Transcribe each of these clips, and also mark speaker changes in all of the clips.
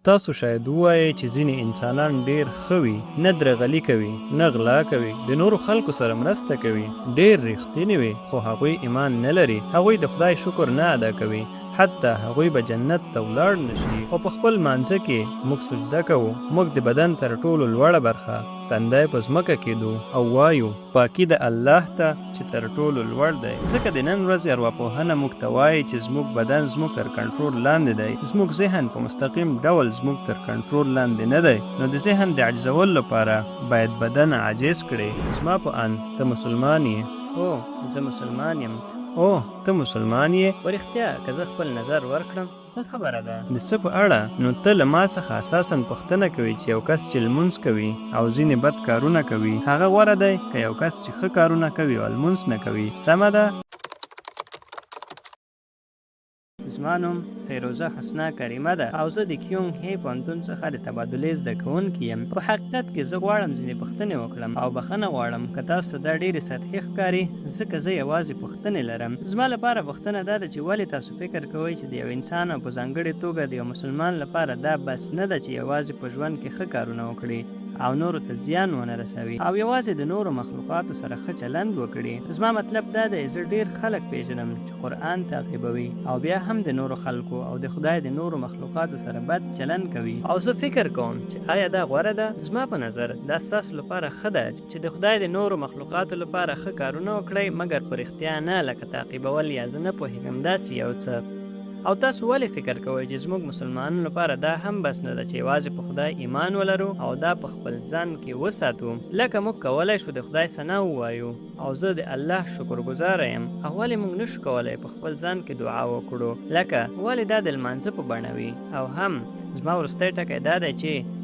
Speaker 1: تاسو شاید ووایئ چې ځینې انسانان ډیر ښه وي، نه درغلي کوي، نه غلا کوي، د نورو خلکو سره مرسته کوي، ډیر ریښتیني وي، خو هغوی ایمان نه لري، هغوی د خدای شکر نه ادا کوي، حتی هغوی به جنت ته ولاړ نشي. او په خپل مانځه کې موږ سجده کوو، موږ د بدن تر ټولو لوړه برخه تندی په ځمکه کېدو او وایو پاکي د الله ته چې تر ټولو لوړ دی. ځکه د نن ورځې ارواپوهنه موږ ته وایي چې زموږ بدن زموږ تر کنټرول لاندې دی، زموږ ذهن په مستقیم ډول زموږ تر کنټرول لاندې نه دی. نو د ذهن د عجزولو لپاره باید بدن عاجز کړي. زما په اند ته مسلمان یې؟ او زه مسلمان یم. او ته مسلمان یې؟ ورښتیا که زه خپل نظر ورکړم څه خبره ده؟ د څه په اړه؟ نو ته له ما څخه اساساً پوښتنه کوي چې یو کس چې لمونځ کوي او ځینې بد کارونه کوي هغه غوره دی که یو کس چې ښه کارونه کوي او لمونځ نه کوي؟ سمه ده؟ زما نوم فیروزه حسنه کریمه ده او زه د کیونګ هی پوهنتون څخه د تبادلې زده کوونکی یم. په حقیقت کې زه غواړم ځینې پوښتنې وکړم او بخښنه غواړم که تاسو ته دا ډېرې سطحي ښکاري، ځکه زه یوازې پوښتنې لرم. زما لپاره پوښتنه دا ده چې ولې تاسو فکر کوئ چې د یو انسان او په ځانګړې توګه د یو مسلمان لپاره دا بس نه ده چې یوازې په ژوند کې ښه کارونه وکړي او نورو ته زیان ونه رسوي او یوازې د نورو مخلوقاتو سره ښه چلند وکړي. زما مطلب دا دی زه ډېر خلک پیژنم چې قرآن تعقیبوي او بیا هم د نورو خلکو او د خدای د نورو مخلوقاتو سره بد چلند کوي او زه فکر کوم چې آیا دا غوره ده؟ زما په نظر دا ستاسو لپاره ښه ده چې د خدای د نورو مخلوقاتو لپاره ښه کارونه وکړئ، مګر په رښتیا نه لکه تعقیبول یا زه نه پوهېږم داسې یو څه. او تاسو ولې فکر کوئ چې زموږ مسلمانانو لپاره دا هم بس نه ده چې یوازې په خدای ایمان ولرو او دا په خپل ځان کې وساتو؟ لکه موږ کولی شو د خدای ثنا ووایو او زه د الله شکرګزاره یم، او ولې موږ نشو کولی په خپل ځان کې دعا وکړو؟ لکه ولې دا د لمانځه په بڼه وي؟ او هم زما وروستی ټکی دا دی چې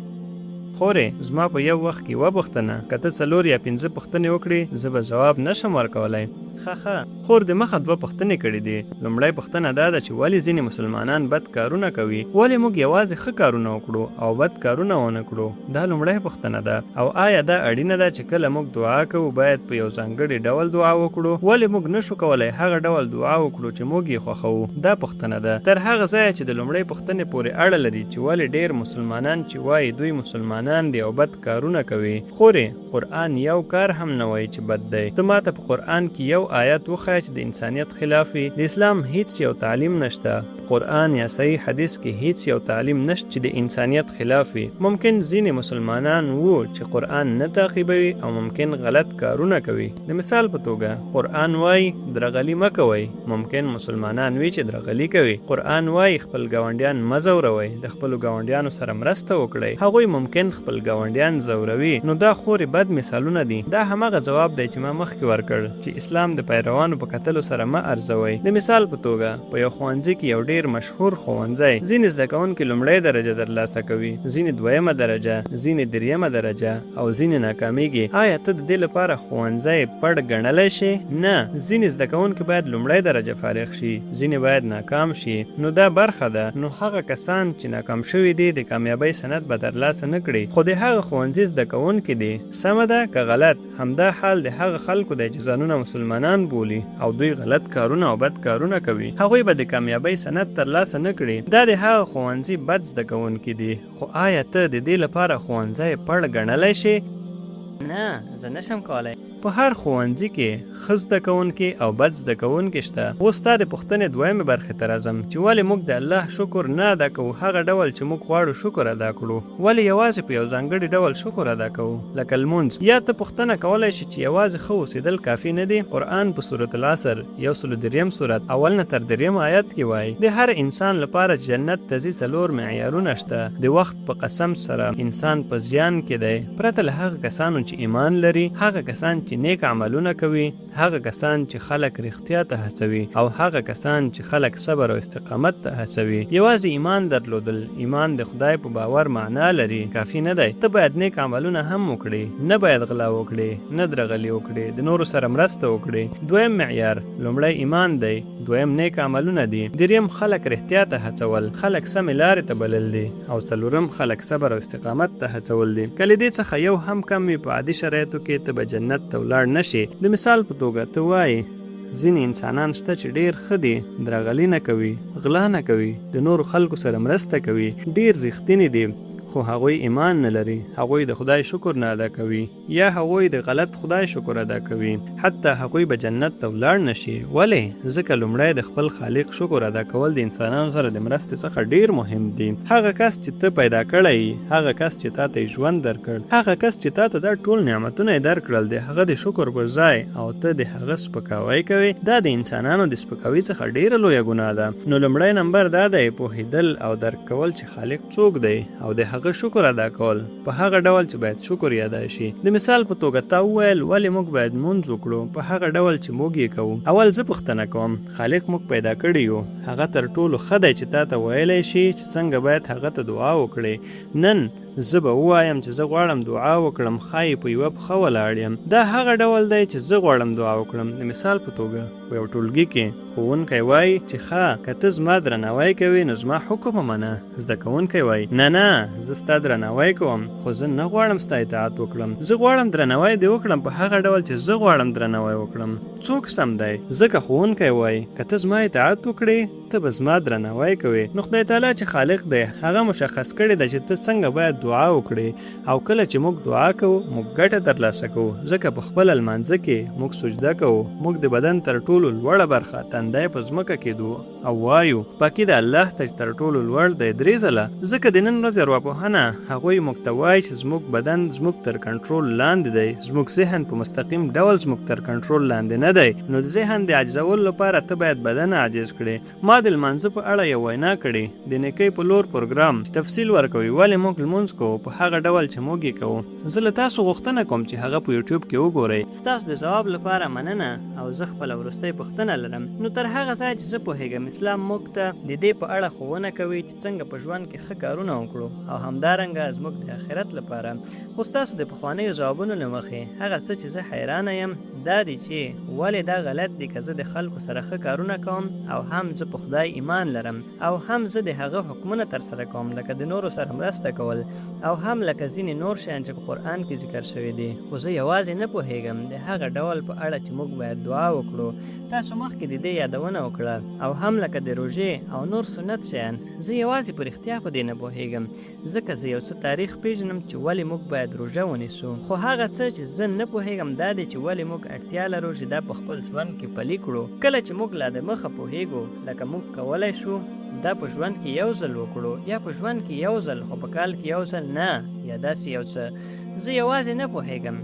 Speaker 1: خورې زما په یو وخت کې یوه پوښتنه که ته 4 یا 5 پوښتنې وکړې زه به ځواب نشم ورکولی. ښه خور د مخه 2 پوښتنې کړې دي. لومړی پوښتنه دا ده چې ولې ځینې مسلمانان بد کارونه کوي؟ ولې موږ یوازې ښه کارونه وکړو او بد کارونه ونه کړو؟ دا لومړی پوښتنه ده. او آیا دا اړینه ده چې کله موږ دعا کوو باید په یو ځانګړي ډول دعا وکړو؟ ولې موږ نشو کولی هغه ډول دعا وکړو چې موږ یې خوښوو؟ دا پوښتنه ده. تر هغه ځایه چې د لومړۍ پوښتنې پورې اړه لري چې ولې ډېر مسلمانان چې وایي دوی مسلمانان دي او بد کارونه کوي. خورې قرآن یو کار هم نه وایي چې بد دی. ته ماته په قرآن کې یو آیت وښایه چې د انسانیت خلاف وي. د اسلام هیڅ یو تعلیم نشته، قرآن یا صحیح حدیث کې هیڅ یو تعلیم نشته چې د انسانیت خلاف وي. ممکن ځینې مسلمانان وو چې قرآن نه تعقیبوي او ممکن غلط کارونه کوي. د مثال په توګه قرآن وایي درغلي مه کوئ، ممکن مسلمانان وي چې درغلي کوي. قرآن وایي خپل ګاونډیان مه ځوروئ، د خپلو ګاونډیانو سره مرسته وکړئ. هغوی ممکن خپل ګاونډیان ځوروي. نو دا خورې بد مثالونه دي. دا همغه ځواب دی چې ما مخکې ورکړ چې اسلام د پیروانو په کتلو سره مه ارزوئ. د مثال په توګه په یو ښوونځي کې یو ډېر مشهور ښوونځی ځینې زده کوونکي لومړۍ درجه ترلاسه کوي، ځینې 2مه درجه، ځینې 3مه درجه او ځینې ناکامیږي. آیا ته د دې لپاره ښوونځی پړ ګڼلی شي؟ نه. ځینې زده کوونکي باید لومړۍ درجه فارغ شي، ځینې باید ناکام شي. نو دا برخه ده. نو هغه کسان چې ناکام شوي دي د کامیابۍ سند به ترلاسه نه کړي، خو د هغه ښوونځي زده کوونکي دي. سمه ده که غلط؟ همدا حال د هغه خلکو دی چې ځانونه مسلمانان بولي او دوی غلط کارونه او بد کارونه کوي. هغوی به د کامیابۍ سند ترلاسه نه کړي. دا د هغه ښوونځي بد زده کوونکي دي. خو آیا ته د دې لپاره ښوونځی پړ ګڼلی شي؟ نه، زه نشم کولی. په هر ښوونځي کې ښه زده کوونکي او بد زده کوونکي شته. اوس ستا د پوښتنې 2مې برخې ته راځم چې ولې موږ د الله شکر نه ادا کوو هغه ډول چې موږ غواړو شکر ادا کړو؟ ولې یوازې په یو ځانګړي ډول شکر ادا کوو لکه لمونځ؟ یا ته پوښتنه کولی شي چې یوازې ښه اوسېدل کافي نه دي؟ قرآن په سورة العصر 103 سورت اول نه تر 3 آیت کې وایي د هر انسان لپاره جنت ته ځي 4 معیارونه شته. د وخت په قسم سره انسان په زیان کې دی پرته له هغه کسانو چې ایمان لري، هغه کسان چې نیک عملونه کوي، هغه کسان چې خلک رښتیا ته هڅوي او هغه کسان چې خلک صبر او استقامت ته هڅوي. یوازې ایمان درلودل، ایمان د خدای په باور معنا لري، کافي نه دی. ته باید نیک عملونه هم وکړي، نه باید غلا وکړي، نه درغلي وکړي، د نورو سره مرسته وکړي. 2م معیار لومړی ایمان دی، 2م نیک عملونه دي، 3م خلک رښتیا ته هڅول، خلک سمې لارې ته بلل دي، او 4م خلک صبر او استقامت ته هڅول دي. کله دې څخه یو هم کم وي په عادي شرایطو کې ته به جنت ته ولاړ نشي. د مثال په توګه ته وایي ځینې انسانان شته چې ډیر ښه دي، درغلي نه کوي، غلا نه کوي، د نورو خلکو سره مرسته کوي، ډیر رښتینی دي، خو هغوی ایمان نه لري، هغوی د خدای شکر نه ادا کوي، یا هغوی د غلط خدای شکر ادا کوي، حتی هغوی به جنت ته ولاړ نشي. ولې؟ ځکه لومړی د خپل خالق شکر ادا کول د انسانانو سره د مرستې څخه ډیر مهم دي. هغه کس چې ته پیدا کړی، هغه کس چې تا ته ژوند درکړ، هغه کس چې تا ته دا ټول نعمتونه یې درکړل، د هغه د شکر پر ځای او ته د هغه سپکاوی کوي، دا د انسانانو د سپکاوي څخه ډیره لویه ګناه ده. نو لومړی نمبر دا دی پوهېدل او درک کول چې خالق څوک دی او د هغه شکر ادا کول په هغه ډول چې باید شکر یې ادا شي. د مثال په توګه تا وویل ولې موږ باید مونځ وکړو په هغه ډول چې موږ یې کوو. اول زه پوښتنه کوم، خالق موږ پیدا کړي یو، هغه تر ټولو ښه دی چې تا ته ویلی شي چې څنګه باید هغه ته دعا وکړې. نن زه به ووایم چې زه غواړم دعا وکړم، ښایي په یوه پښه ولاړ یم. دا هغه ډول دی چې زه غواړم دعا وکړم. د مثال په توګه په یو ټولګي کې ښوونکی وایي چې ښه که ته زما درناوی کوې نو زما حکم ومنه. زده کوونکی وایي نه زه ستا درناوی کوم خو زه نه غواړم ستا اطاعت وکړم، زه غواړم درناوی دې وکړم په هغه ډول چې زه غواړم درناوی وکړم. څوک سم دی؟ ځکه ښوونکی وایي که ته زما اطاعت وکړې ته به زما درناوی کوې. نو خدای تعالی چې خالق دی هغه مشخص کړی ده چې ته څنګه باید دعا وکړې، او کله چې موږ دعا کوو موږ ګټه ترلاسه کوو، ځکه په خپل لمانځه کې موږ سجده کوو، موږ د بدن تر ټولو لوړه برخه تندی په ځمکه کېږدو او وایو پاکي د الله ته چې تر ټولو لوړ دی 3 ځله. ځکه د نن ورځې ارواپوهنه هغوی موږ ته وایي چې زموږ بدن زموږ تر کنټرول لاندې دی، زموږ ذهن په مستقیم ډول زموږ تر کنټرول لاندې نه دی. نو د ذهن د عاجزولو لپاره ته باید بدن عاجز کړې. ما د لمانځه په اړه یو وینا کړې، د نیکۍ په لور پروګرام تفصیل ورکوي ولې موږ لمونځ کوو په هغه ډول چې موږ یې کوو. زه له تاسو غوښتنه کوم چې هغه په یوټیوب کې وګورئ. ستاسو د ځواب لپاره مننه او زه خپله وروستۍ پوښتنه لرم. نو تر هغه ځایه چې زه پوهېږم اسلام موږ ته د دې په اړه ښوونه کوي چې څنګه په ژوند کې ښه کارونه وکړو او همدارنګه زموږ د آخرت لپاره. خو ستاسو د پخوانیو ځوابونو له مخې هغه څه چې زه حیرانه یم دا دی چې ولې دا غلط دی که زه د خلکو سره ښه کارونه کوم او هم زه په خدای ایمان لرم او هم زه د هغه حکمونه ترسره کوم لکه د نورو سره مرسته کول او هم لکه ځینې نور شیان چې په قرآن کې ذکر شوي دي. خو زه یوازې نه پوهېږم د هغه ډول په اړه چې موږ باید دعا وکړو. تاسو مخکې د دې یادونه وکړه او هم لکه د روژې او نور سنت شیان. زه یوازې په رښتیا په دې نه پوهېږم ځکه زه یو څه تاریخ پیژنم چې ولې موږ باید روژه ونیسو. خو هغه څه چې زه نه پوهېږم دا دی چې ولې موږ اړتیا لرو چې دا په خپل ژوند کې پلي کړو. کله چې موږ لا د مخه پوهېږو لکه موږ کولی شو دا په ژوند کې یو ځل وکړو یا په ژوند کې یو ځل خو په کال کې یو ځل نه یا داسې یو څه. زه یوازې نه پوهېږم.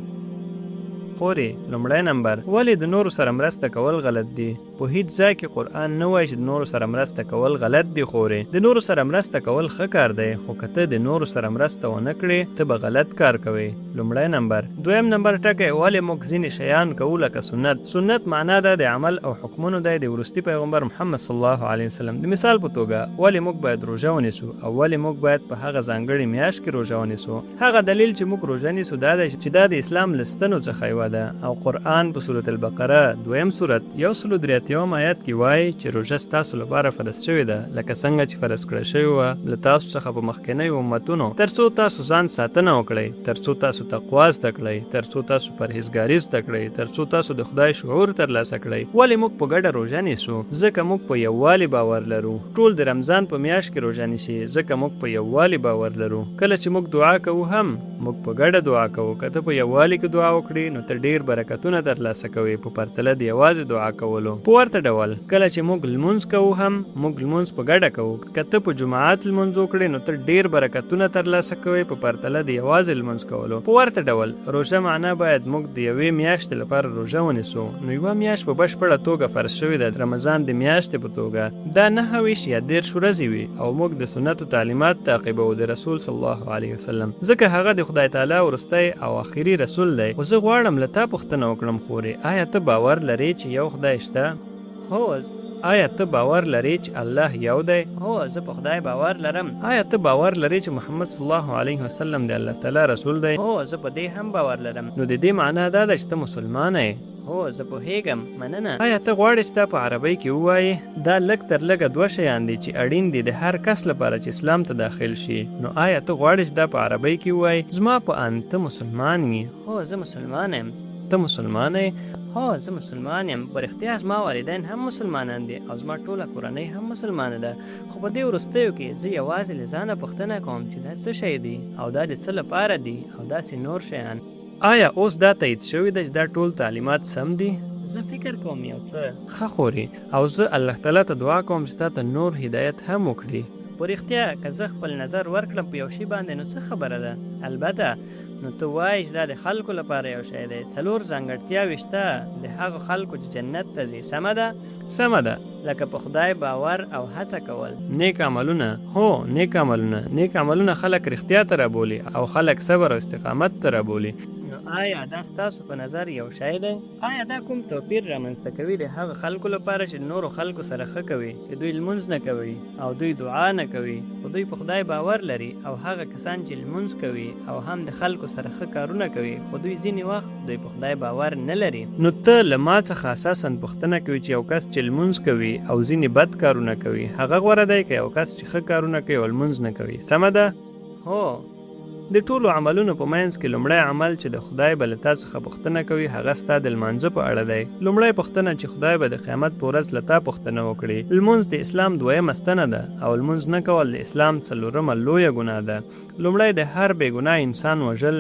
Speaker 1: خورې لومړی نمبر ولې د نورو سره مرسته کول غلط دي؟ په هیڅ ځای کې قرآن نه وایي چې د نورو سره مرسته کول غلط دي. خورې د نورو سره مرسته کول ښه کار دی، خو که ته د نورو سره مرسته ونه کړې ته به غلط کار کوې. لومړی نمبر. دویم نمبر ټکی ولې موږ ځینې شیان کوو لکه سنت. سنت معنا ده د عمل او حکمونو دی د وروستي پیغمبر محمد صلی الله علیه وسلم. د مثال په توګه ولې موږ باید روژه ونیسو او ولې موږ باید په هغه ځانګړې میاشت کې روژه ونیسو. هغه دلیل چې موږ روژه نیسو دا دی چې دا د اسلام له ستنو څخه یوه ده او قرآن په سورة البقره 2 سورت 183 آیت کې وایي چې روژه ستاسو لپاره فرض شوې ده لکه څنګه چې فرض کړه شوې وه له تاسو څخه په مخکینیو امتونو تر څو تاسو ځان ساتنه وکړئ، تر څو تاسو تقوا زده کړئ، تر څو تاسو پرهیزګاري زده کړئ، تر څو تاسو د خدای شعور ترلاسه کړئ. ولې موږ په ګډه روژه نیسو؟ ځکه موږ په یووالي باور لرو. ټول د رمضان په میاشت کې روژه نیسي ځکه موږ په یووالي باور لرو. کله چې موږ دعا کوو هم موږ په ګډه دعا کوو. که ته په یووالي کې دعا وکړې نو ته ډیر برکتونه ترلاسه کوي په پرتله د یوازې دعا کولو. په ورته ډول کله چې موږ لمونځ کوو هم موږ لمونځ په ګډه کوو. که ته په جماعت لمونځ وکړې نو ته ډیر برکتونه ترلاسه کوي په پرتله د یوازې لمونځ کولو. په ورته ډول روژه معنا باید موږ د یوې میاشتې لپاره روژه ونیسو. نو یوه میاشت په بشپړه توګه فرض شوې ده رمضان د میاشتې په توګه. دا 9 یا 13 ورځې وي او موږ د سنتو تعلیمات تعقیبو د رسول صلی الله علیه وسلم ځکه هغه د خدای تعالی وروستی او آخري رسول دی. خو زه غواړم له تا پوښتنه وکړم خورې آیا ته باور لرې چې یو خدای شته؟ هو. آیا ته باور لرې چې الله یو دی؟ هو زه په خدای باور لرم. آیا ته باور لرې چې محمد صلی الله علیه وسلم د الله تعالی رسول دی؟ هو زه په دې هم باور لرم. نو د دې معنا دا ده چې ته مسلمان یې؟ هو زه پوهېږم. مننه. آیا ته غواړې چې تا په عربۍ کې ووایې؟ دا لږ تر لږه 2 شیان دي چې اړین دي د هر کس لپاره چې اسلام ته داخل شي. نو آیا ته غواړې چې دا په عربۍ کې ووایې؟ زما په اند ته مسلمان یې؟ هو زه مسلمان یم. ته مسلمان یې؟ هو زه مسلمان یم. په رښتیا زما والدین هم مسلمانان دي او زما ټوله کورنۍ هم مسلمانه ده. خو په دې وروستیو کې زه یوازې له ځانه پوښتنه کوم چې دا څه شی دی او دا د څه لپاره دي او داسې نور شیان. آیا اوس دا تایید شوي ده چې دا ټول تعلیمات سم دي؟ زه فکر کوم یو څه ښه خوري او زه الله تعالی ته دعا کوم چې تا ته نور هدایت هم وکړي. په رښتیا که زه خپل نظر ورکړم په یو شي باندې نو څه خبره ده؟ البته نو ته وایې چې دا د خلکو لپاره یو شی دی. 4 ځانګړتیاوې شته د هغو خلکو چې جنت ته ځي. سمه ده؟ سمه ده. لکه په خدای باور او هڅه کول. نیک عملونه. هو نیک عملونه. نیک عملونه خلک رښتیا ته رابولي او خلک صبر او استقامت ته رابولي. نو آیا دا ستاسو په نظر یو شی دی؟ آیا دا کوم توپیر رامنځته کوي د هغه خلکو لپاره چې نورو خلکو سره ښه کوي، چې دوی لمونځ نه کوي او دوی دعا نه کوي خو دوی په خدای باور لري، او هغه کسان چې لمونځ کوي او هم د خلکو سره ښه کارونه کوي خو دوی ځینې وخت دوی په خدای باور نه لري؟ نو ته له ما څخه اساساً پوښتنه کوي چې یو کس چې لمونځ کوي او ځینې بد کارونه کوي هغه غوره دی که یو کس چې ښه کارونه کوي او لمونځ نه کوي؟ سمه ده؟ هو. د ټولو عملونو په منځ کې لومړی عمل چې د خدای به له تا څخه پوښتنه کوي هغه ستا د لمانځه په اړه دی. لومړی پوښتنه چې خدای به د قیامت په ورځ له تا پوښتنه وکړي. لمونځ د اسلام 2مه ستنه ده او لمونځ نه کول د اسلام 4مه لویه ګناه ده. لومړی د هر بې ګناه انسان وژل،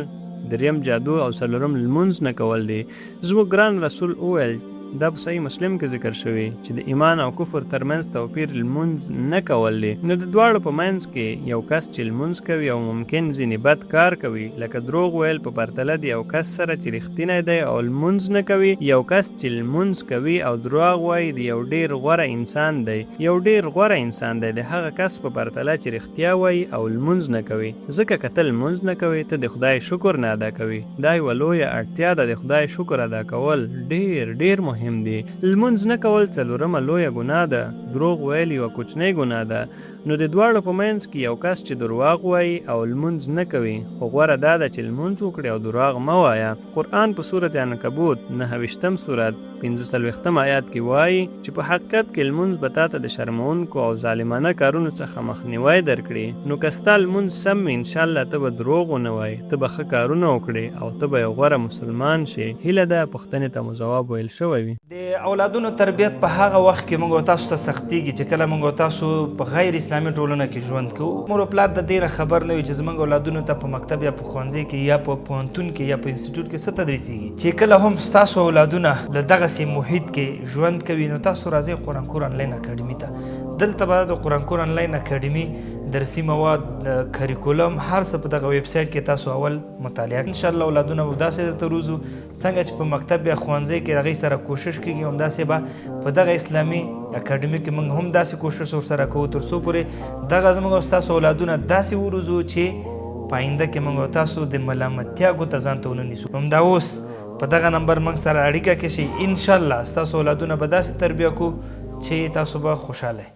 Speaker 1: 3 جادو او 4 لمونځ نه کول دي. زموږ ګران رسول وویل دا په صحیح مسلم کې ذکر شوی چې د ایمان او کفر ترمنځ توپیر لمونځ نه کول دی. نو د دواړو په منځ کې یو کس چې لمونځ کوي او ممکن ځینې بد کار کوي لکه دروغ ویل په پرتله د یو کس سره چې رښتینی دی او لمونځ نه کوي، یو کس چې لمونځ کوي او دروغ وایي د یو ډیر غوره انسان دی. یو ډیر غوره انسان دی د هغه کس په پرتله چې رښتیا وایي او لمونځ نه کوي. ځکه که ته لمونځ نه کوي ته د خدای شکر نه ادا کوي. دا یوه لویه اړتیا ده. د خدای شکر ادا کول ډیر مهم دی. لمونځ نه کول 4مه لویه ګناه ده. دروغ ویل یوه کوچنۍ ګناه ده. نو د دواړو په منځ کې یو کس چې دروغ وایي او لمونځ نه کوي خو غوره دا ده چې لمونځ وکړي او دروغ مه وایه. قرآن په سورت عنکبوت 9 سورت 45 آیات کې وایي چې په حقیقت کې لمونځ به تا ته د شرمونکو او ظالمانه کارونو څخه مخنیوی درکړي. نو که ستا لمونځ سم وي انشاءالله ته به دروغ ونه وایي، ته به ښه کارونه وکړې او ته به یو غوره مسلمان شې. هیله ده پوښتنې ته مو ځواب ویل شوی وي.
Speaker 2: د اولادونو تربیت په هغه وخت کې موږ تاسو ته سختیږي چې کله موږ تاسو په غیر اسلامي ټولنه کې ژوند کوو. مور او پلار د ډیره خبر نه وي چې زموږ اولادونو ته په مکتب یا په ښوونځي کې یا په پوهنتون کې یا په انسټیټیوټ کې څه تدریسیږي. چې کله هم ستاسو اولادونه له دغسې محیط کې ژوند کوي نو تاسو راځئ قرآن کور انلاین اکاډمي ته. دلته به د قرآن کور انلاین اکاډمي درسي مواد، کریکولم، هر څه په دغه ویب سایټ کې تاسو اول مطالعه انشاءالله اولادونه به داسې درته روزو څنګه چې په مکتب یا ښوونځي کې هغوی سره کوشش کېږي همداسې به په دغه اسلامي اکاډمي کې موږ هم داسې کوشش ورسره کوو تر څو پورې دغه زموږ او ستاسو اولادونه داسې وروزو چې په آینده کې موږ تاسو د ملامتیا ګوته ځان ته ونه نیسو. همدا اوس په دغه نمبر موږ سره اړیکه کې شئ. انشاءالله ستاسو اولادونه به داسې تربیه کوو چې تاسو به خوشحاله